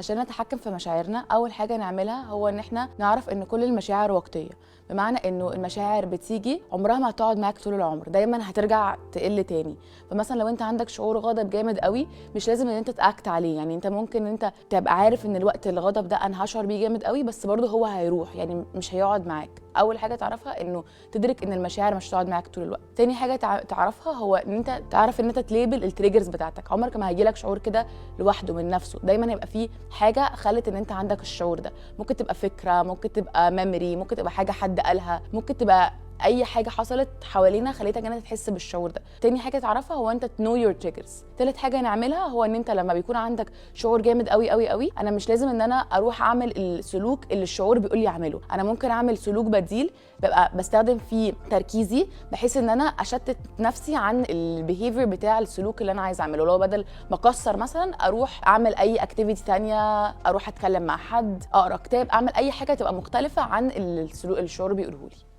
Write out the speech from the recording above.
عشان نتحكم في مشاعرنا اول حاجه نعملها هو ان احنا نعرف ان كل المشاعر وقتيه، بمعنى انه المشاعر بتيجي عمرها ما هتقعد معاك طول العمر، دايما هترجع تقل تاني. فمثلا لو انت عندك شعور غضب جامد قوي مش لازم ان انت تاكت عليه، يعني انت ممكن ان انت تبقى عارف ان الوقت الغضب ده انا هشعر بيه جامد قوي بس برضه هو هيروح، يعني مش هيقعد معاك. اول حاجه تعرفها انه تدرك ان المشاعر مش هتقعد معاك طول الوقت. تاني حاجه تعرفها هو ان انت تعرف ان انت تليبل التريجرز بتاعتك. عمرك ما هيجيلك شعور كده لوحده من نفسه، دايما هيبقى فيه حاجه خلت ان انت عندك الشعور ده. ممكن تبقى فكره، ممكن تبقى ميموري، ممكن تبقى حاجه حد قالها، ممكن تبقى اي حاجه حصلت حوالينا خليتك ان انت تحس بالشعور ده. تاني حاجه تعرفها هو انت تنو يور تريجرز. تالت حاجه نعملها هو ان انت لما بيكون عندك شعور جامد قوي قوي قوي، انا مش لازم ان انا اروح اعمل السلوك اللي الشعور بيقول لي اعمله، انا ممكن اعمل سلوك بديل ببقى بستخدم فيه تركيزي بحيث ان انا اشتت نفسي عن البيهيفير بتاع السلوك اللي انا عايز اعمله. لو بدل ما اكسر مثلا اروح اعمل اي اكتيفيتي تانية، اروح اتكلم مع حد، اقرا كتاب، اعمل اي حاجه تبقى مختلفه عن السلوك اللي الشعور بيقوله لي.